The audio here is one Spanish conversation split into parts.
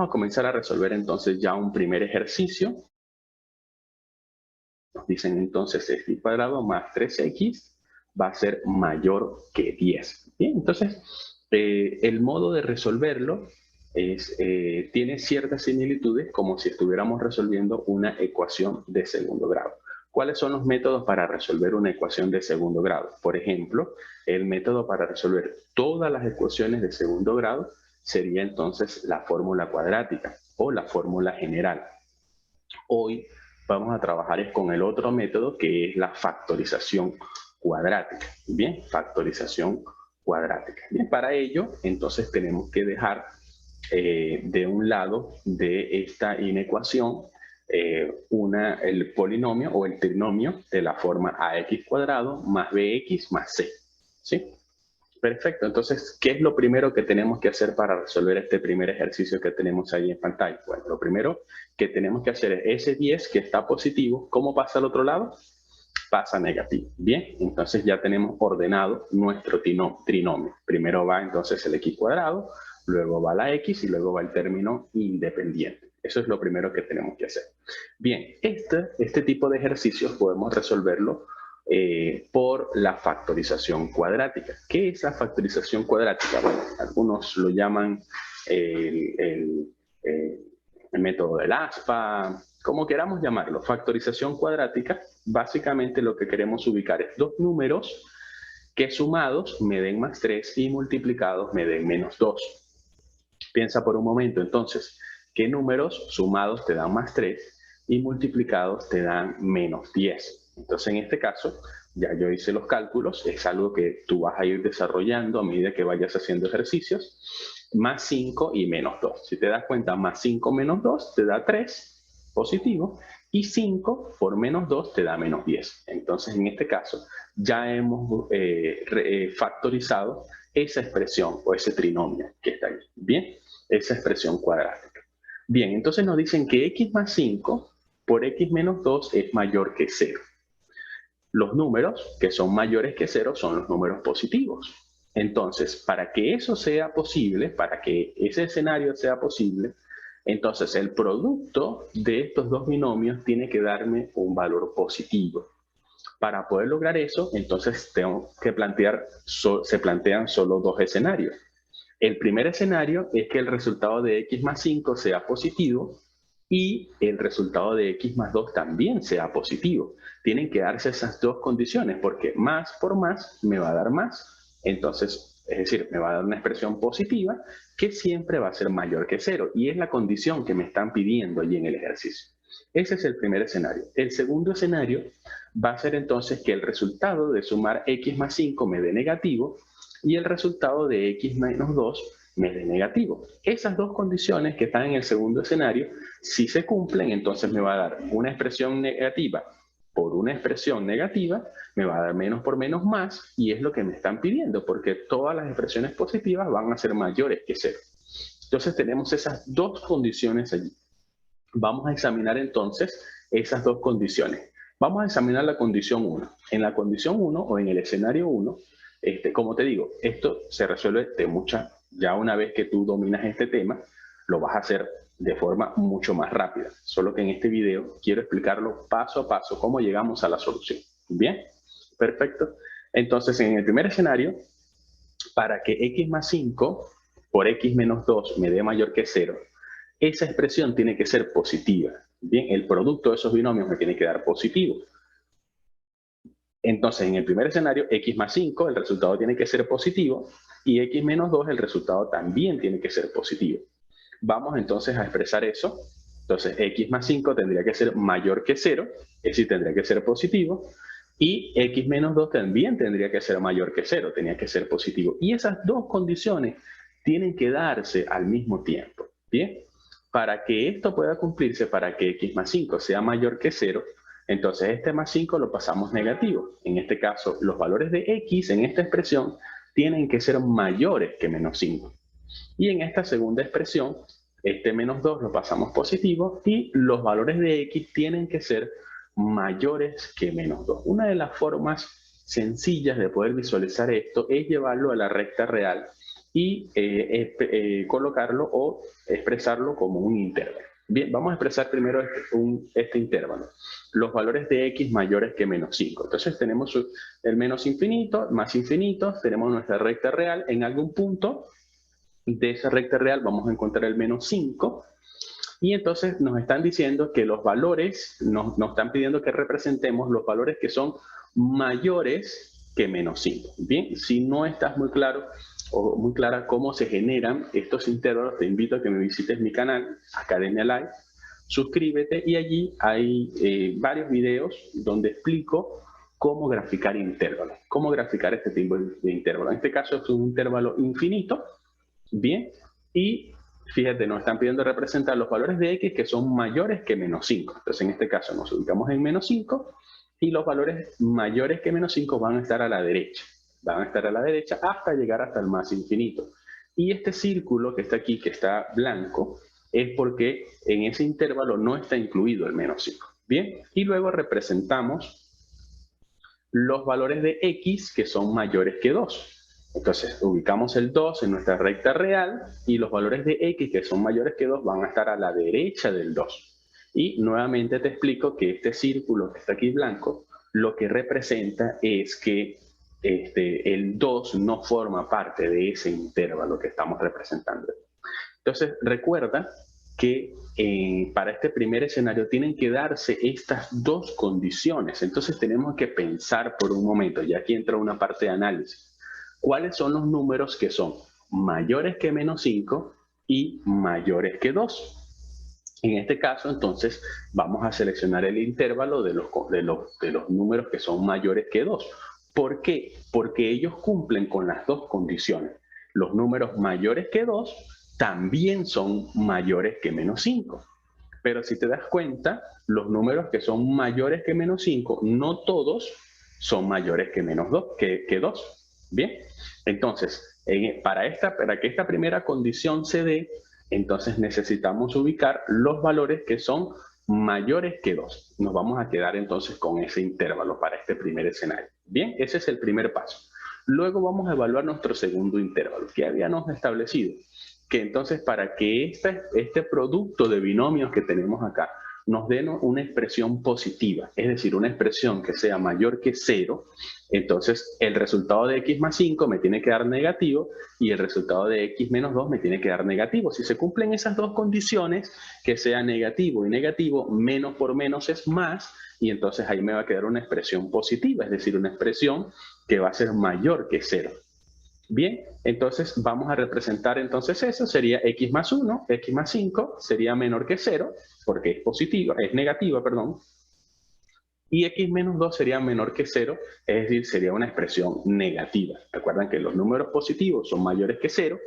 Vamos a comenzar a resolver entonces ya un primer ejercicio. Nos dicen entonces x cuadrado más 3x va a ser mayor que 10. Bien, entonces el modo de resolverlo tiene ciertas similitudes como si estuviéramos resolviendo una ecuación de segundo grado. ¿Cuáles son los métodos para resolver una ecuación de segundo grado? Por ejemplo, el método para resolver todas las ecuaciones de segundo grado sería entonces la fórmula cuadrática o la fórmula general. Hoy vamos a trabajar con el otro método que es la factorización cuadrática. Bien, factorización cuadrática. Bien, para ello, entonces tenemos que dejar de un lado de esta inecuación el polinomio o el trinomio de la forma ax cuadrado más bx más c. ¿Sí? Perfecto, entonces, ¿qué es lo primero que tenemos que hacer para resolver este primer ejercicio que tenemos ahí en pantalla? Bueno, lo primero que tenemos que hacer es ese 10 que está positivo, ¿cómo pasa al otro lado? Pasa negativo. Bien, entonces ya tenemos ordenado nuestro trinomio. Primero va entonces el x cuadrado, luego va la x y luego va el término independiente. Eso es lo primero que tenemos que hacer. Bien, este tipo de ejercicios podemos resolverlo por la factorización cuadrática. ¿Qué es la factorización cuadrática? Bueno, algunos lo llaman el método del ASPA, como queramos llamarlo. Factorización cuadrática, básicamente lo que queremos ubicar es dos números que sumados me den más 3 y multiplicados me den menos 2. Piensa por un momento entonces, ¿qué números sumados te dan más 3 y multiplicados te dan menos 10? Entonces, en este caso, ya yo hice los cálculos, es algo que tú vas a ir desarrollando a medida que vayas haciendo ejercicios, más 5 y menos 2. Si te das cuenta, más 5 menos 2 te da 3 positivo y 5 por menos 2 te da menos 10. Entonces, en este caso, ya hemos factorizado esa expresión o ese trinomio que está ahí. Bien, esa expresión cuadrática. Bien, entonces nos dicen que x más 5 por x menos 2 es mayor que 0. Los números que son mayores que 0 son los números positivos. Entonces, para que eso sea posible, para que ese escenario sea posible, entonces el producto de estos dos binomios tiene que darme un valor positivo. Para poder lograr eso, entonces tengo que se plantean solo dos escenarios. El primer escenario es que el resultado de x más 5 sea positivo y el resultado de x más 2 también sea positivo. Tienen que darse esas dos condiciones porque más por más me va a dar más. Entonces, es decir, me va a dar una expresión positiva que siempre va a ser mayor que 0 y es la condición que me están pidiendo allí en el ejercicio. Ese es el primer escenario. El segundo escenario va a ser entonces que el resultado de sumar x más 5 me dé negativo y el resultado de x menos 2 me dé negativo. Esas dos condiciones que están en el segundo escenario, si se cumplen, entonces me va a dar una expresión negativa por una expresión negativa, me va a dar menos por menos más, y es lo que me están pidiendo, porque todas las expresiones positivas van a ser mayores que 0. Entonces tenemos esas dos condiciones allí. Vamos a examinar entonces esas dos condiciones. Vamos a examinar la condición 1. En la condición 1 o en el escenario 1, como te digo, esto se resuelve ya una vez que tú dominas este tema, lo vas a hacer de forma mucho más rápida. Solo que en este video quiero explicarlo paso a paso, cómo llegamos a la solución. ¿Bien? Perfecto. Entonces, en el primer escenario, para que x más 5 por x menos 2 me dé mayor que 0, esa expresión tiene que ser positiva. Bien, el producto de esos binomios me tiene que dar positivo. Entonces, en el primer escenario, x más 5, el resultado tiene que ser positivo, y x menos 2, el resultado también tiene que ser positivo. Vamos entonces a expresar eso. Entonces, x más 5 tendría que ser mayor que 0, es decir, tendría que ser positivo, y x menos 2 también tendría que ser mayor que 0, tenía que ser positivo. Y esas dos condiciones tienen que darse al mismo tiempo. Bien, para que esto pueda cumplirse, para que x más 5 sea mayor que 0, entonces este más 5 lo pasamos negativo. En este caso, los valores de x en esta expresión tienen que ser mayores que menos 5. Y en esta segunda expresión, este menos 2 lo pasamos positivo y los valores de x tienen que ser mayores que menos 2. Una de las formas sencillas de poder visualizar esto es llevarlo a la recta real y colocarlo o expresarlo como un intervalo. Bien, vamos a expresar primero este intervalo. Los valores de x mayores que menos 5. Entonces tenemos el menos infinito, más infinito, tenemos nuestra recta real. En algún punto de esa recta real vamos a encontrar el menos 5. Y entonces nos están diciendo que los valores, nos están pidiendo que representemos los valores que son mayores que menos 5. Bien, si no estás muy claro o muy clara cómo se generan estos intervalos, te invito a que me visites mi canal, Academia Live, suscríbete y allí hay varios videos donde explico cómo graficar intervalos, cómo graficar este tipo de intervalo. En este caso es un intervalo infinito, bien, y fíjate, nos están pidiendo representar los valores de x que son mayores que menos 5. Entonces, en este caso nos ubicamos en menos 5 y los valores mayores que menos 5 van a estar a la derecha. Van a estar a la derecha hasta llegar hasta el más infinito. Y este círculo que está aquí, que está blanco, es porque en ese intervalo no está incluido el menos 5. Bien, y luego representamos los valores de x que son mayores que 2. Entonces, ubicamos el 2 en nuestra recta real y los valores de x que son mayores que 2 van a estar a la derecha del 2. Y nuevamente te explico que este círculo que está aquí blanco, lo que representa es que el 2 no forma parte de ese intervalo que estamos representando. Entonces, recuerda que para este primer escenario tienen que darse estas dos condiciones. Entonces, tenemos que pensar por un momento, y aquí entra una parte de análisis. ¿Cuáles son los números que son mayores que menos 5 y mayores que 2? En este caso, entonces, vamos a seleccionar el intervalo de los números que son mayores que 2. ¿Por qué? Porque ellos cumplen con las dos condiciones. Los números mayores que 2 también son mayores que menos 5. Pero si te das cuenta, los números que son mayores que menos 5, no todos son mayores que menos 2, que 2. Bien, entonces, para que esta primera condición se dé, entonces necesitamos ubicar los valores que son mayores que 2. Nos vamos a quedar entonces con ese intervalo para este primer escenario. Bien, ese es el primer paso. Luego vamos a evaluar nuestro segundo intervalo, que habíamos establecido. Que entonces para que este producto de binomios que tenemos acá nos dé una expresión positiva, es decir, una expresión que sea mayor que 0, entonces el resultado de x más 5 me tiene que dar negativo y el resultado de x menos 2 me tiene que dar negativo. Si se cumplen esas dos condiciones, que sea negativo y negativo, menos por menos es más, y entonces ahí me va a quedar una expresión positiva, es decir, una expresión que va a ser mayor que 0. Bien, entonces vamos a representar entonces eso, sería x más 1, x más 5 sería menor que 0, porque es positiva, es negativa, perdón, y x menos 2 sería menor que 0, es decir, sería una expresión negativa. Recuerden que los números positivos son mayores que 0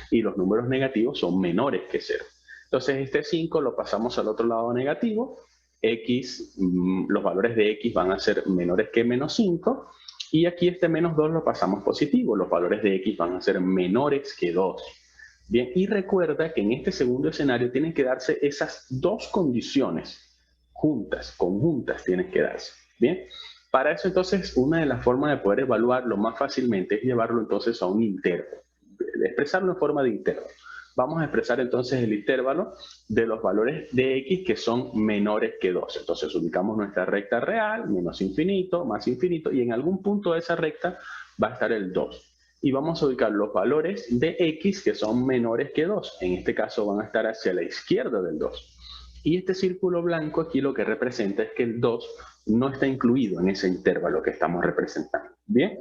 y los números negativos son menores que 0. Entonces este 5 lo pasamos al otro lado negativo, los valores de x van a ser menores que menos 5, y aquí este menos 2 lo pasamos positivo, los valores de x van a ser menores que 2. Bien, y recuerda que en este segundo escenario tienen que darse esas dos condiciones juntas, conjuntas tienen que darse. Bien, para eso entonces una de las formas de poder evaluarlo más fácilmente es llevarlo entonces a un intervalo, expresarlo en forma de intervalo. Vamos a expresar entonces el intervalo de los valores de x que son menores que 2. Entonces ubicamos nuestra recta real, menos infinito, más infinito, y en algún punto de esa recta va a estar el 2. Y vamos a ubicar los valores de x que son menores que 2. En este caso van a estar hacia la izquierda del 2. Y este círculo blanco aquí lo que representa es que el 2 no está incluido en ese intervalo que estamos representando. Bien.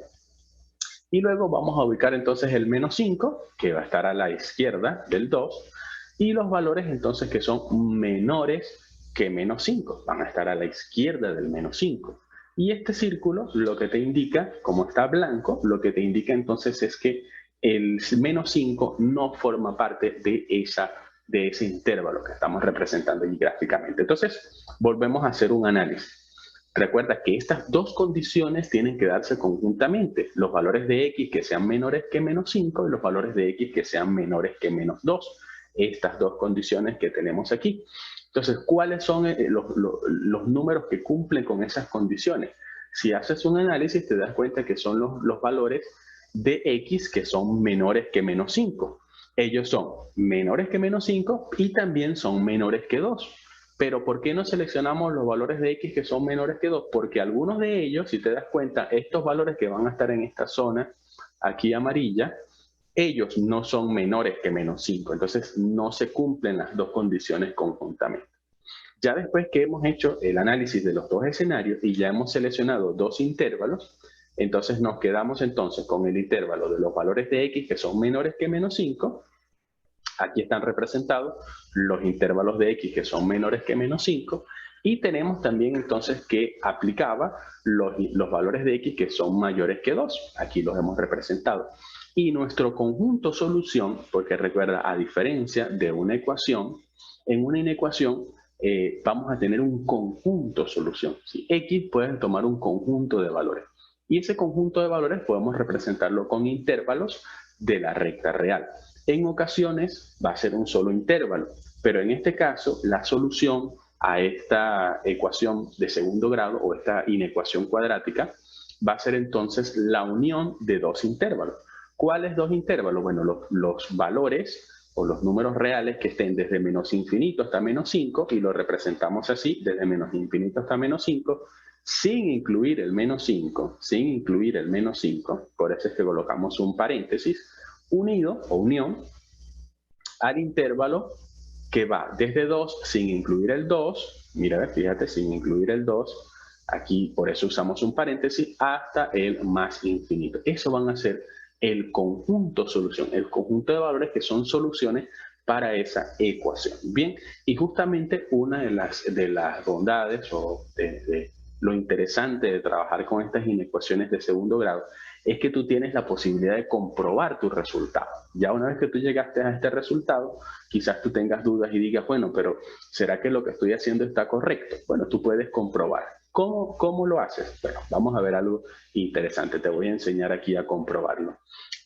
Y luego vamos a ubicar entonces el menos 5, que va a estar a la izquierda del 2, y los valores entonces que son menores que menos 5, van a estar a la izquierda del menos 5. Y este círculo lo que te indica, como está blanco, lo que te indica entonces es que el menos 5 no forma parte de ese intervalo que estamos representando aquí gráficamente. Entonces, volvemos a hacer un análisis. Recuerda que estas dos condiciones tienen que darse conjuntamente. Los valores de x que sean menores que menos 5 y los valores de x que sean menores que menos 2. Estas dos condiciones que tenemos aquí. Entonces, ¿cuáles son los números que cumplen con esas condiciones? Si haces un análisis te das cuenta que son los valores de x que son menores que menos 5. Ellos son menores que menos 5 y también son menores que 2. Pero ¿por qué no seleccionamos los valores de x que son menores que 2? Porque algunos de ellos, si te das cuenta, estos valores que van a estar en esta zona aquí amarilla, ellos no son menores que menos 5. Entonces no se cumplen las dos condiciones conjuntamente. Ya después que hemos hecho el análisis de los dos escenarios y ya hemos seleccionado dos intervalos, entonces nos quedamos entonces con el intervalo de los valores de x que son menores que menos 5. Aquí están representados los intervalos de x que son menores que menos 5. Y tenemos también entonces que aplicaba los valores de x que son mayores que 2. Aquí los hemos representado. Y nuestro conjunto solución, porque recuerda, a diferencia de una ecuación, en una inecuación vamos a tener un conjunto solución. ¿Sí? X puede tomar un conjunto de valores. Y ese conjunto de valores podemos representarlo con intervalos de la recta real. En ocasiones va a ser un solo intervalo, pero en este caso la solución a esta ecuación de segundo grado o esta inecuación cuadrática va a ser entonces la unión de dos intervalos. ¿Cuáles dos intervalos? Bueno, los valores o los números reales que estén desde menos infinito hasta menos 5 y lo representamos así, desde menos infinito hasta menos 5, sin incluir el menos 5, sin incluir el menos 5, por eso es que colocamos un paréntesis, unido o unión al intervalo que va desde 2 sin incluir el 2, mira, fíjate, sin incluir el 2, aquí por eso usamos un paréntesis, hasta el más infinito. Eso van a ser el conjunto solución, el conjunto de valores que son soluciones para esa ecuación. Bien, y justamente una de las bondades o de lo interesante de trabajar con estas inecuaciones de segundo grado es que tú tienes la posibilidad de comprobar tu resultado. Ya una vez que tú llegaste a este resultado, quizás tú tengas dudas y digas, bueno, pero ¿será que lo que estoy haciendo está correcto? Bueno, tú puedes comprobar. ¿Cómo lo haces? Bueno, vamos a ver algo interesante. Te voy a enseñar aquí a comprobarlo.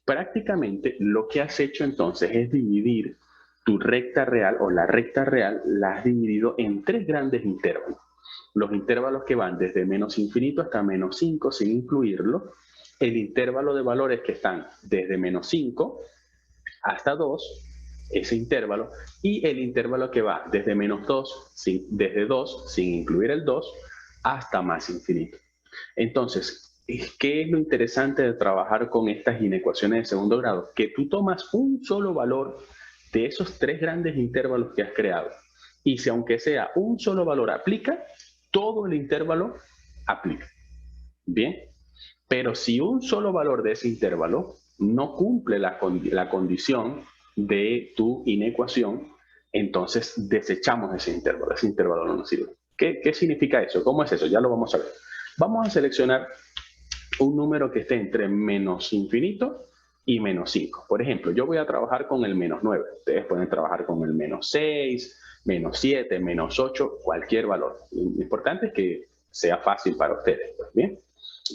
Prácticamente lo que has hecho entonces es dividir tu recta real o la recta real la has dividido en tres grandes intervalos. Los intervalos que van desde menos infinito hasta menos 5 sin incluirlo, el intervalo de valores que están desde menos 5 hasta 2, ese intervalo, y el intervalo que va desde menos 2, desde 2 sin incluir el 2, hasta más infinito. Entonces, ¿qué es lo interesante de trabajar con estas inecuaciones de segundo grado? Que tú tomas un solo valor de esos tres grandes intervalos que has creado. Y si aunque sea un solo valor aplica, todo el intervalo aplica. Bien, pero si un solo valor de ese intervalo no cumple la condición de tu inecuación, entonces desechamos ese intervalo no nos sirve. ¿Qué significa eso? ¿Cómo es eso? Ya lo vamos a ver. Vamos a seleccionar un número que esté entre menos infinito y menos 5. Por ejemplo, yo voy a trabajar con el menos 9. Ustedes pueden trabajar con el menos 6, menos 7, menos 8, cualquier valor. Lo importante es que sea fácil para ustedes. ¿Bien?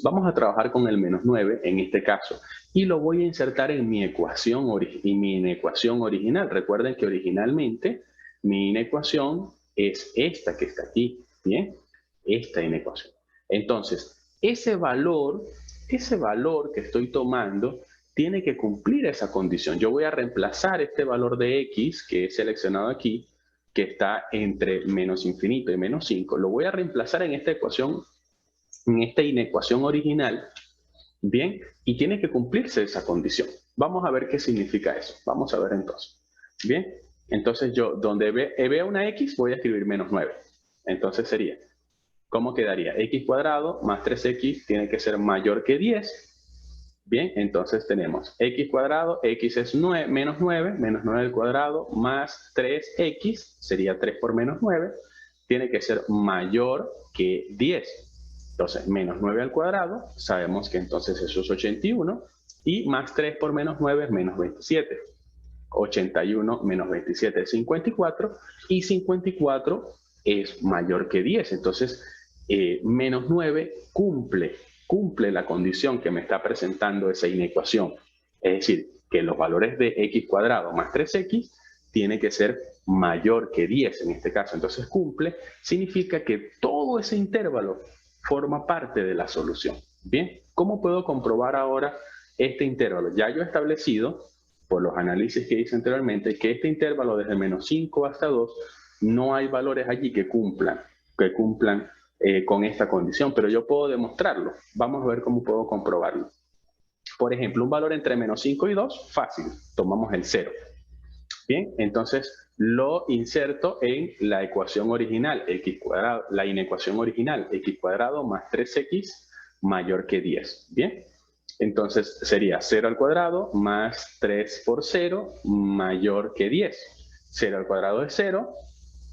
Vamos a trabajar con el menos 9 en este caso y lo voy a insertar en mi ecuación, original. Recuerden que originalmente mi inecuación es esta que está aquí, ¿bien? Esta inecuación. Entonces, ese valor que estoy tomando tiene que cumplir esa condición. Yo voy a reemplazar este valor de x que he seleccionado aquí, que está entre menos infinito y menos 5, lo voy a reemplazar en esta ecuación, en esta inecuación original, bien, y tiene que cumplirse esa condición. Vamos a ver qué significa eso. Vamos a ver entonces. Bien, entonces yo donde vea una x voy a escribir menos 9. Entonces sería, ¿cómo quedaría? X cuadrado más 3x tiene que ser mayor que 10. Bien, entonces tenemos x cuadrado, x es menos 9 al cuadrado más 3x, sería 3 por menos 9, tiene que ser mayor que 10. Entonces, menos 9 al cuadrado, sabemos que entonces eso es 81, y más 3 por menos 9 es menos 27. 81 menos 27 es 54, y 54 es mayor que 10. Entonces, menos 9 cumple la condición que me está presentando esa inecuación. Es decir, que los valores de x cuadrado más 3x tiene que ser mayor que 10 en este caso. Entonces cumple, significa que todo ese intervalo forma parte de la solución. Bien, ¿cómo puedo comprobar ahora este intervalo. Ya yo he establecido, por los análisis que hice anteriormente, que este intervalo desde menos 5 hasta 2, no hay valores allí que cumplan con esta condición, pero yo puedo demostrarlo. Vamos a ver cómo puedo comprobarlo. Por ejemplo, un valor entre menos 5 y 2, fácil, tomamos el 0. Bien, entonces lo inserto en la ecuación original, x cuadrado, la inecuación original, x cuadrado más 3x mayor que 10. Bien, entonces sería 0 al cuadrado más 3 por 0 mayor que 10. 0 al cuadrado es 0,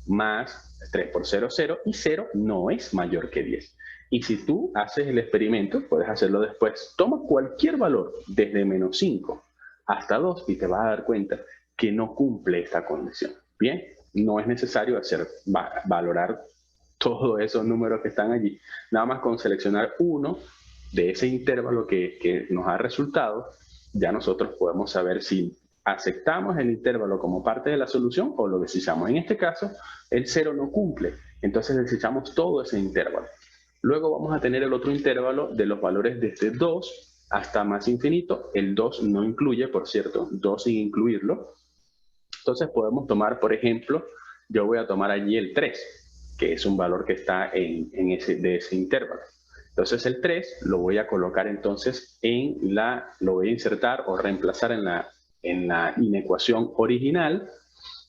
más 3 por 0, 0, y 0 no es mayor que 10. Y si tú haces el experimento, puedes hacerlo después. Toma cualquier valor, desde menos 5 hasta 2, y te vas a dar cuenta que no cumple esta condición. Bien, no es necesario valorar todos esos números que están allí. Nada más con seleccionar uno de ese intervalo que nos ha resultado, ya nosotros podemos saber si aceptamos el intervalo como parte de la solución o lo desechamos. En este caso, el 0 no cumple, entonces desechamos todo ese intervalo. Luego vamos a tener el otro intervalo de los valores desde 2 hasta más infinito. El 2 no incluye, por cierto, 2 sin incluirlo. Entonces podemos tomar, por ejemplo, yo voy a tomar allí el 3, que es un valor que está de ese intervalo. Entonces el 3 lo voy a colocar entonces lo voy a insertar o reemplazar en la inecuación original,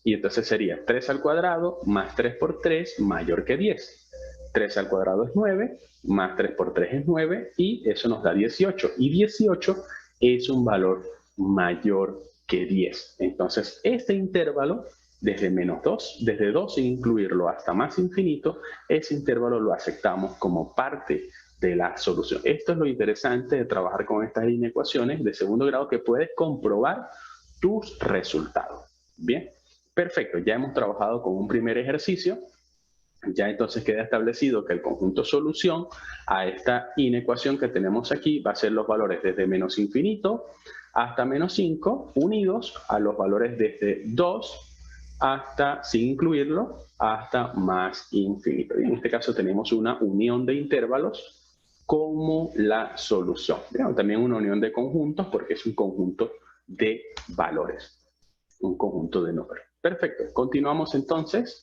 y entonces sería 3 al cuadrado más 3 por 3 mayor que 10. 3 al cuadrado es 9, más 3 por 3 es 9, y eso nos da 18. Y 18 es un valor mayor que 10. Entonces, este intervalo, desde menos 2, desde 2 sin incluirlo hasta más infinito, ese intervalo lo aceptamos como parte de la solución. Esto es lo interesante de trabajar con estas inecuaciones de segundo grado, que puedes comprobar tus resultados. Bien, perfecto. Ya hemos trabajado con un primer ejercicio. Ya entonces queda establecido que el conjunto solución a esta inecuación que tenemos aquí va a ser los valores desde menos infinito hasta menos 5, unidos a los valores desde 2 hasta, sin incluirlo, hasta más infinito. Y en este caso tenemos una unión de intervalos como la solución. También una unión de conjuntos, porque es un conjunto de valores, un conjunto de números. Perfecto, continuamos entonces.